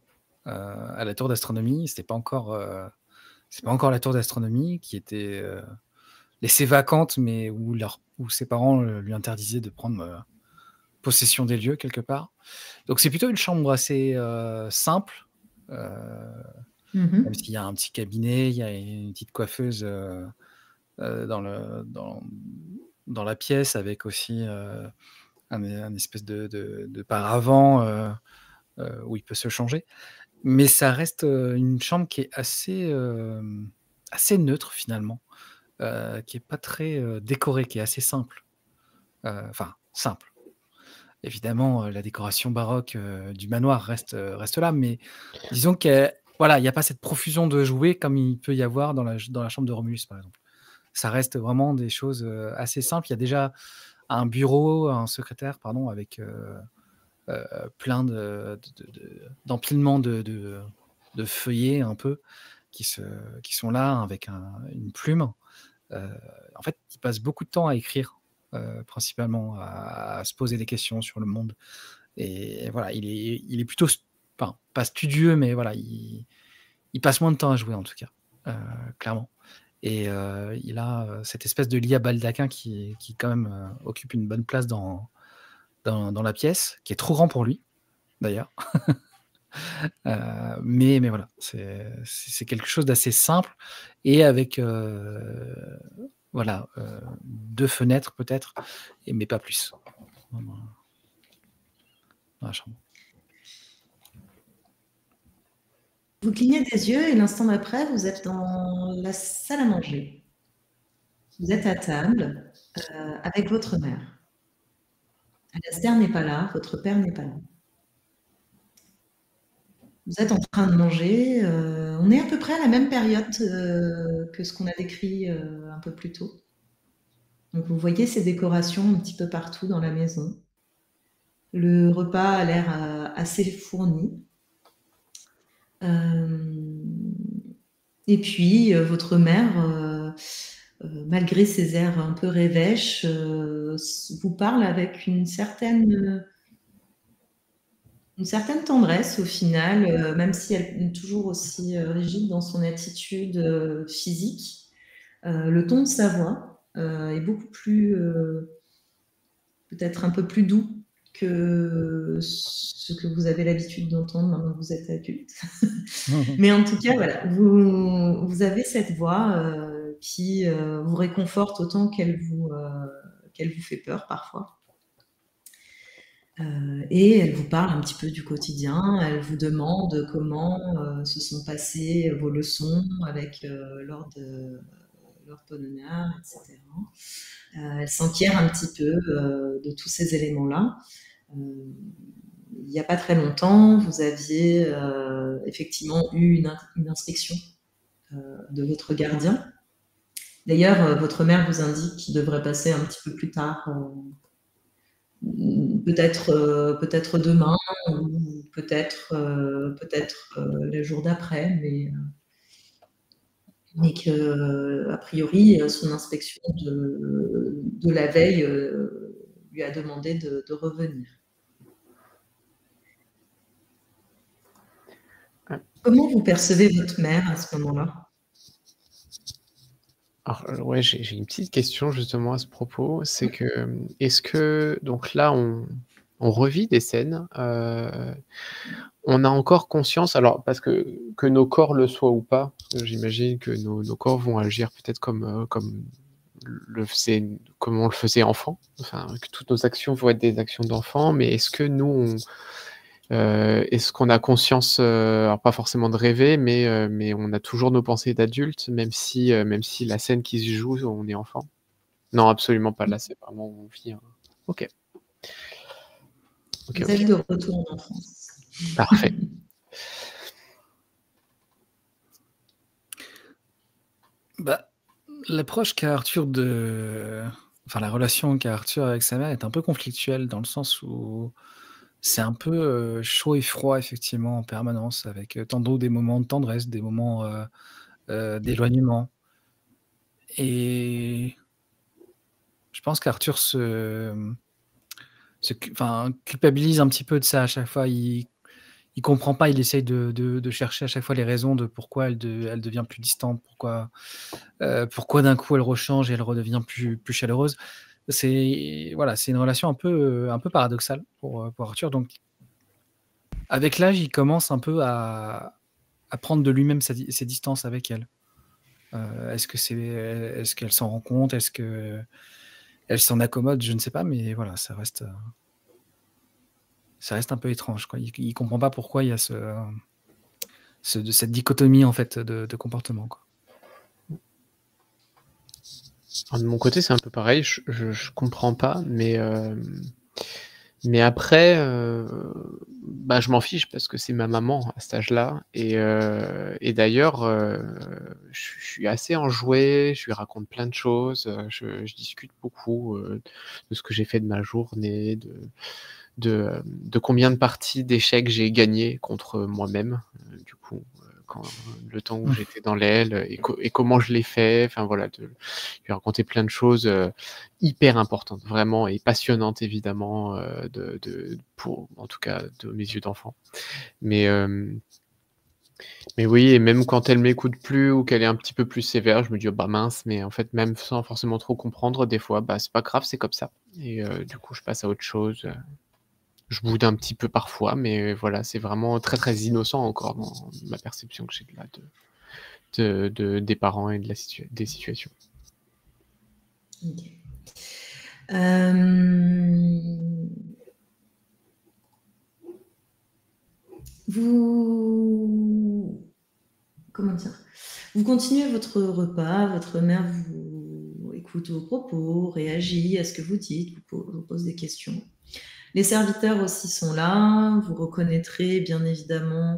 à la tour d'astronomie. C'est pas encore la tour d'astronomie qui était laissée vacante, mais où ses parents lui interdisaient de prendre possession des lieux quelque part. Donc c'est plutôt une chambre assez simple, même s'il y a un petit cabinet, il y a une petite coiffeuse dans la pièce, avec aussi un espèce de paravent où il peut se changer. Mais ça reste une chambre qui est assez neutre finalement, qui est pas très décorée, qui est assez simple. Enfin, simple. Évidemment, la décoration baroque du manoir reste là, mais disons qu'il n'y a pas cette profusion de jouets comme il peut y avoir dans la chambre de Romulus, par exemple. Ça reste vraiment des choses assez simples. Il y a déjà un bureau, un secrétaire, pardon, avec plein d'empilements de feuillets un peu qui sont là avec une plume. En fait, il passe beaucoup de temps à écrire, principalement à se poser des questions sur le monde. Et voilà, il est plutôt, pas studieux, mais voilà, il passe moins de temps à jouer en tout cas, clairement. Et il a cette espèce de lit à baldaquin qui quand même occupe une bonne place dans la pièce, qui est trop grand pour lui, d'ailleurs. Mais voilà, c'est quelque chose d'assez simple et avec 2 fenêtres peut-être, mais pas plus, dans la chambre. Vous clignez des yeux et l'instant d'après, vous êtes dans la salle à manger. Vous êtes à table avec votre mère. Alastair n'est pas là, votre père n'est pas là. Vous êtes en train de manger. On est à peu près à la même période que ce qu'on a décrit un peu plus tôt. Donc vous voyez ces décorations un petit peu partout dans la maison. Le repas a l'air assez fourni. Et puis votre mère, malgré ses airs un peu rêvêches, vous parle avec une certaine tendresse au final, même si elle est toujours aussi rigide dans son attitude physique. Le ton de sa voix est beaucoup plus, peut-être un peu plus doux que ce que vous avez l'habitude d'entendre maintenant que vous êtes adulte. Mais en tout cas, voilà, vous avez cette voix qui vous réconforte autant qu'elle vous fait peur parfois. Et elle vous parle un petit peu du quotidien, elle vous demande comment se sont passées vos leçons avec l'orthononneur, etc. Elle s'enquiert un petit peu de tous ces éléments-là. Il n'y a pas très longtemps, vous aviez effectivement eu une inspection de votre gardien. D'ailleurs, votre mère vous indique qu'il devrait passer un petit peu plus tard, peut-être demain, ou peut-être le jour d'après, mais que, a priori, son inspection de la veille lui a demandé de revenir. Comment vous percevez votre mère à ce moment-là? Alors, ouais, j'ai une petite question justement à ce propos. C'est que, est-ce que, donc là, on revit des scènes, on a encore conscience, alors parce que nos corps le soient ou pas, j'imagine que nos corps vont agir peut-être comme on le faisait enfant, enfin, que toutes nos actions vont être des actions d'enfant, mais est-ce que nous, est-ce qu'on a conscience, alors pas forcément de rêver, mais on a toujours nos pensées d'adultes, même si la scène qui se joue, on est enfant? Non, absolument pas. Là, c'est vraiment on vit. Ok. Vous êtes de retour en enfance. Parfait. L'approche qu'a Arthur la relation qu'a Arthur avec sa mère est un peu conflictuelle dans le sens où c'est un peu chaud et froid, effectivement, en permanence, avec tantôt des moments de tendresse, des moments d'éloignement. Et je pense qu'Arthur culpabilise un petit peu de ça à chaque fois. Il comprend pas, il essaye de chercher à chaque fois les raisons de pourquoi elle devient plus distante, pourquoi d'un coup elle rechange et elle redevient plus chaleureuse. C'est une relation un peu paradoxale pour Arthur. Donc, avec l'âge, il commence un peu à prendre de lui-même ses distances avec elle. Est-ce qu'elle s'en rend compte? Est-ce qu'elle s'en accommode? Je ne sais pas, mais voilà, ça reste un peu étrange, quoi. Il comprend pas pourquoi il y a cette dichotomie en fait de comportement, quoi. Alors, de mon côté, c'est un peu pareil. Je comprends pas, mais après, je m'en fiche parce que c'est ma maman à cet âge-là, et d'ailleurs, je suis assez enjoué. Je lui raconte plein de choses. Je discute beaucoup de ce que j'ai fait de ma journée, de combien de parties d'échecs j'ai gagné contre moi-même, du coup, le temps où j'étais dans l'aile, et comment je l'ai fait, enfin voilà, je lui raconter plein de choses hyper importantes, vraiment, et passionnantes évidemment, pour, en tout cas, de mes yeux d'enfant. Mais oui, et même quand elle m'écoute plus ou qu'elle est un petit peu plus sévère, je me dis oh, bah mince, mais en fait, même sans forcément trop comprendre, des fois, c'est pas grave, c'est comme ça. Et du coup, je passe à autre chose. Je boude un petit peu parfois, mais voilà, c'est vraiment très très innocent encore dans ma perception que j'ai des parents et des situations. Okay. Vous continuez votre repas, votre mère vous écoute vos propos, réagit à ce que vous dites, vous pose des questions. Les serviteurs aussi sont là. Vous reconnaîtrez bien évidemment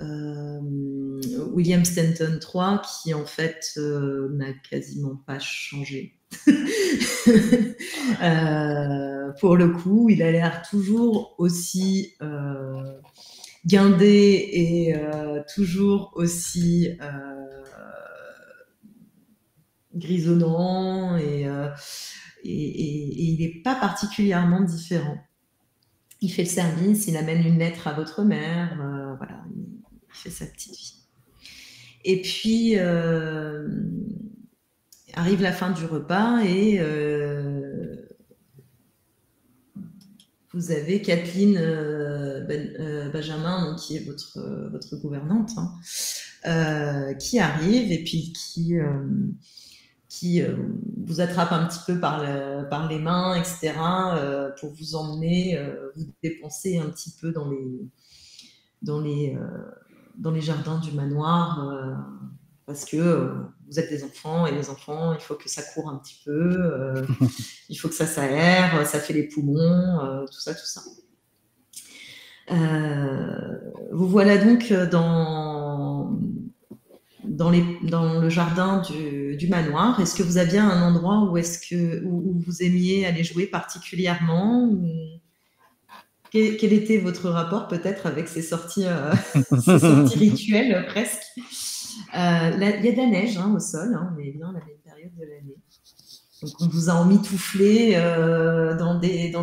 William Stanton III, qui en fait n'a quasiment pas changé. Pour le coup, il a l'air toujours aussi guindé et toujours aussi grisonnant, et il n'est pas particulièrement différent. Il fait le service, il amène une lettre à votre mère, voilà, il fait sa petite vie. Et puis, arrive la fin du repas et vous avez Kathleen Benjamin, qui est votre gouvernante, qui arrive et puis qui qui vous attrape un petit peu par les mains, etc., pour vous emmener, vous dépenser un petit peu dans les jardins du manoir, parce que vous êtes des enfants, et les enfants, il faut que ça court un petit peu, il faut que ça s'aère, ça fait les poumons, tout ça, tout ça. Vous voilà donc dans le jardin du manoir. Est-ce que vous aviez un endroit où vous aimiez aller jouer particulièrement, ou quel était votre rapport peut-être avec ces sorties, ces sorties rituelles presque? Il y a de la neige au sol, on est bien à la même période de l'année. Donc on vous a emmitouflé dans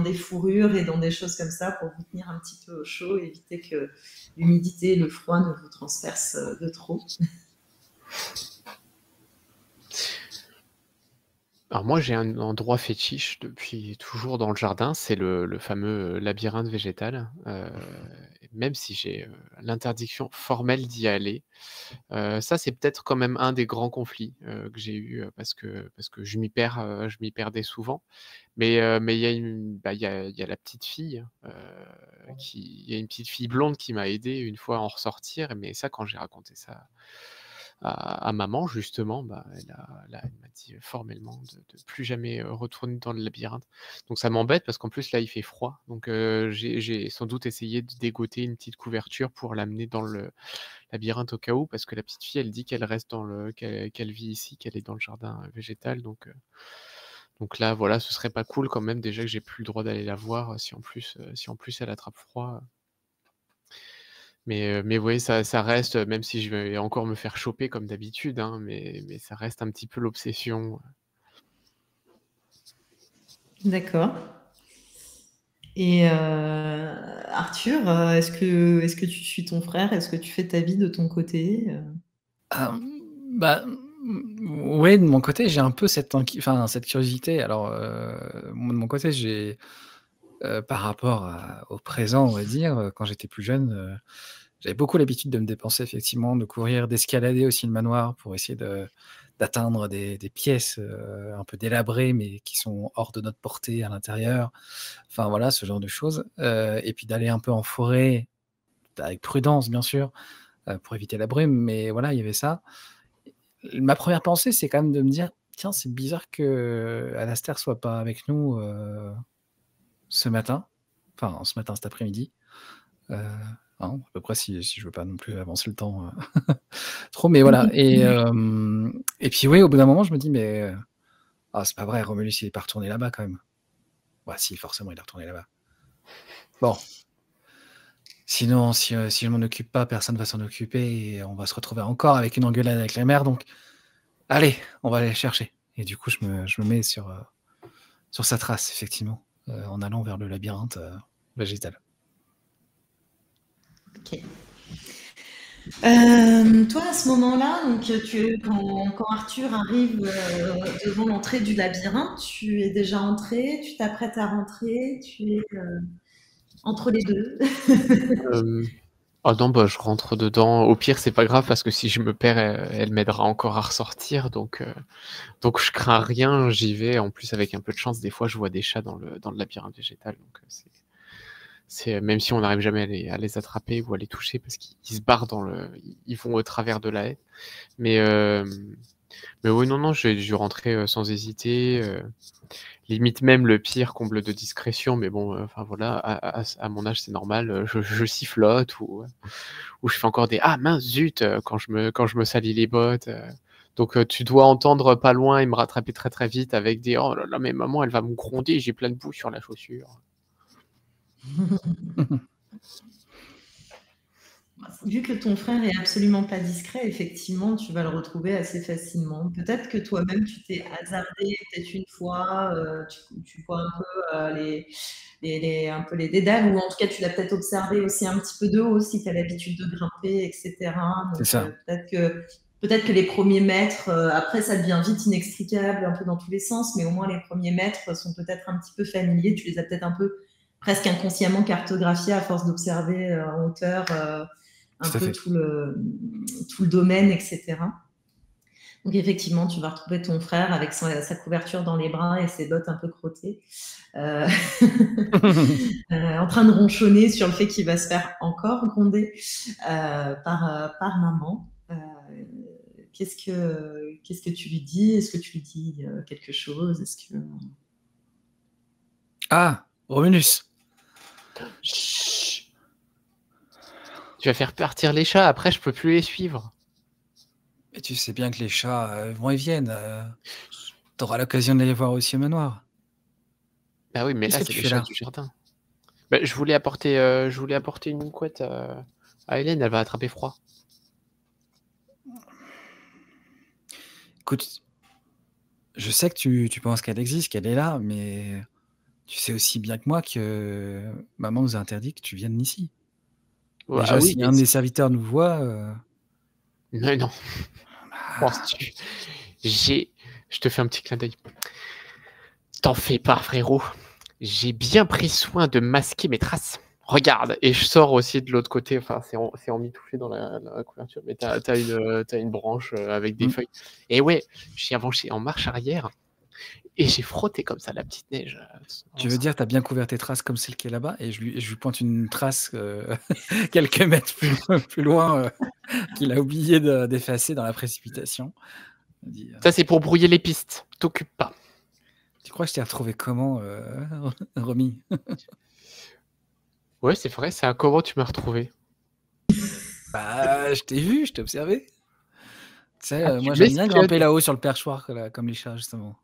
des fourrures et dans des choses comme ça pour vous tenir un petit peu au chaud et éviter que l'humidité et le froid ne vous transpercent de trop. Alors moi, j'ai un endroit fétiche depuis toujours dans le jardin, c'est le fameux labyrinthe végétal. Même si j'ai l'interdiction formelle d'y aller, ça c'est peut-être quand même un des grands conflits que j'ai eu, parce que je m'y perdais souvent. Mais il y a il y a la petite fille, il y a une petite fille blonde qui m'a aidé une fois à en ressortir. Mais ça, quand j'ai raconté ça à maman justement, elle m'a dit formellement de plus jamais retourner dans le labyrinthe. Donc ça m'embête parce qu'en plus là il fait froid. Donc j'ai sans doute essayé de dégoter une petite couverture pour l'amener dans le labyrinthe au cas où, parce que la petite fille elle dit qu'elle reste qu'elle vit ici, qu'elle est dans le jardin végétal. Donc là voilà, ce serait pas cool quand même déjà que j'ai plus le droit d'aller la voir, si en plus elle attrape froid. Mais oui, ça reste, même si je vais encore me faire choper comme d'habitude, mais ça reste un petit peu l'obsession. D'accord. Et Arthur, est-ce que tu suis ton frère? Est-ce que tu fais ta vie de ton côté? Oui, de mon côté, j'ai un peu cette curiosité. Alors, moi, de mon côté, j'ai par rapport au présent, on va dire, quand j'étais plus jeune, j'avais beaucoup l'habitude de me dépenser, effectivement, de courir, d'escalader aussi le manoir pour essayer d'atteindre des pièces un peu délabrées, mais qui sont hors de notre portée à l'intérieur. Enfin, voilà, ce genre de choses. Et puis d'aller un peu en forêt, avec prudence, bien sûr, pour éviter la brume. Mais voilà, il y avait ça. Ma première pensée, c'est quand même de me dire: «Tiens, c'est bizarre qu'Alastair soit pas avec nous, ce matin». Enfin, ce matin, cet après-midi. À peu près, si je veux pas non plus avancer le temps trop, mais voilà. Et puis oui, au bout d'un moment, je me dis: «Mais c'est pas vrai, Romulus, il est pas retourné là-bas quand même». Bah si, forcément, il est retourné là-bas. Bon. Sinon, si je m'en occupe pas, personne va s'en occuper et on va se retrouver encore avec une engueulade avec la mère. Donc allez, on va aller le chercher. Et du coup, je me mets sur sa trace, effectivement, en allant vers le labyrinthe végétal. Ok. Toi, à ce moment-là, donc, quand Arthur arrive devant l'entrée du labyrinthe, tu es déjà entré, tu t'apprêtes à rentrer, tu es entre les deux. Oh non, je rentre dedans. Au pire, c'est pas grave parce que si je me perds, elle m'aidera encore à ressortir. Donc je crains rien, j'y vais. En plus, avec un peu de chance, des fois, je vois des chats dans le labyrinthe végétal. Donc c'est même si on n'arrive jamais à les attraper ou à les toucher parce qu'ils se barrent ils vont au travers de la haie. Mais oui, non, je vais rentrer sans hésiter. Limite même le pire comble de discrétion, mais bon, enfin voilà, à mon âge c'est normal. Je sifflote ou je fais encore des ah mince zut quand je me salis les bottes. Donc tu dois entendre pas loin et me rattraper très très vite avec des oh là là mais maman elle va me gronder, j'ai plein de boue sur la chaussure. Vu que ton frère est absolument pas discret, effectivement, tu vas le retrouver assez facilement. Peut-être que toi-même, tu t'es hasardé peut-être une fois, tu vois un peu un peu les dédales, ou en tout cas, tu l'as peut-être observé aussi un petit peu de haut si tu as l'habitude de grimper, etc. Donc, c'est ça. Peut-être que les premiers mètres, après, ça devient vite inextricable, un peu dans tous les sens, mais au moins les premiers mètres sont peut-être un petit peu familiers. Tu les as peut-être un peu presque inconsciemment cartographiés à force d'observer en hauteur un peu tout le domaine, etc. Donc effectivement, tu vas retrouver ton frère avec sa couverture dans les bras et ses bottes un peu crottées, en train de ronchonner sur le fait qu'il va se faire encore gronder par maman. Qu'est-ce que tu lui dis? Est-ce que tu lui dis quelque chose? Est-ce que... Ah, Romulus. Chut. Tu vas faire partir les chats, après je peux plus les suivre. Et tu sais bien que les chats vont et viennent. T'auras l'occasion de les voir aussi au manoir. Bah oui, mais là, Qu'est-ce que c'est tu les fais chats là du jardin. Bah, je voulais apporter une couette à Hélène, elle va attraper froid. Écoute, je sais que tu penses qu'elle existe, qu'elle est là, mais tu sais aussi bien que moi que maman nous a interdit que tu viennes ici. Ouais, Déjà, ah oui, si mais un des serviteurs nous voit... non, non. bah, Penses-tu Je te fais un petit clin d'œil. T'en fais pas, frérot. J'ai bien pris soin de masquer mes traces. Regarde, et je sors aussi de l'autre côté, enfin c'est emmitouflé dans la couverture, mais t'as une branche avec des feuilles. Et ouais, j'ai avancé en marche arrière, et j'ai frotté comme ça la petite neige. Tu veux dire, t'as bien couvert tes traces comme celle qui est là-bas, et je lui pointe une trace quelques mètres plus loin qu'il a oublié d'effacer dans la précipitation. Ça c'est pour brouiller les pistes, t'occupe pas. Tu crois que je t'ai retrouvé comment, Romy? Ouais, c'est vrai, c'est à comment tu m'as retrouvé? Bah, je t'ai vu, je t'ai observé. Tu sais, moi tu j'aime bien m'espionnes. grimper là-haut sur le perchoir, comme les chats, justement.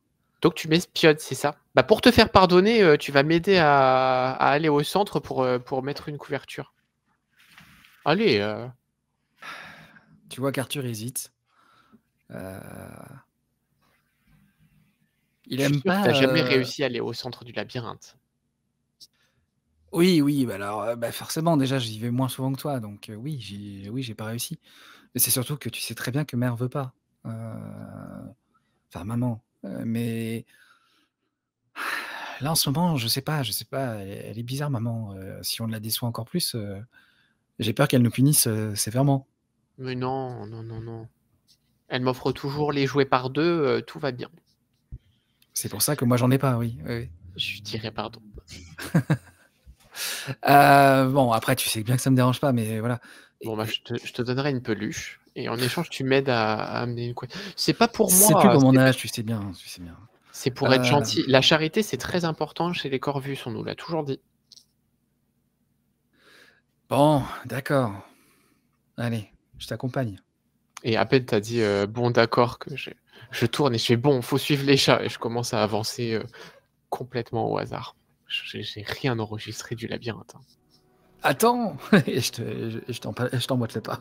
Donc tu m'espionnes, c'est ça? Bah pour te faire pardonner, tu vas m'aider à aller au centre pour mettre une couverture. Allez. Tu vois qu'Arthur hésite. Il Je suis aime sûr que pas. t'as jamais réussi à aller au centre du labyrinthe. Oui, bah alors, forcément, déjà, j'y vais moins souvent que toi, donc oui, j'ai pas réussi. Mais c'est surtout que tu sais très bien que mère veut pas. Enfin, maman. Mais là, en ce moment, je sais pas, elle est bizarre, maman. Si on la déçoit encore plus, j'ai peur qu'elle nous punisse sévèrement. Mais non, non, non, non. Elle m'offre toujours les jouets par deux, tout va bien. C'est pour ça que moi, j'en ai pas, oui. Je lui dirais pardon. Bon, après, tu sais bien que ça me dérange pas, mais voilà. Bon, bah, je te donnerai une peluche. Et en échange, tu m'aides à amener une couette. C'est pas pour C'est moi. plus pour mon âge, tu sais bien. C'est pour être gentil. La charité, c'est très important chez les Corvus, on nous l'a toujours dit. Bon, d'accord. Allez, je t'accompagne. Et à peine t'as dit bon, d'accord, que je tourne et je fais bon, faut suivre les chats. Et je commence à avancer complètement au hasard. J'ai rien enregistré du labyrinthe. Attends, et je t'emboîte le pas.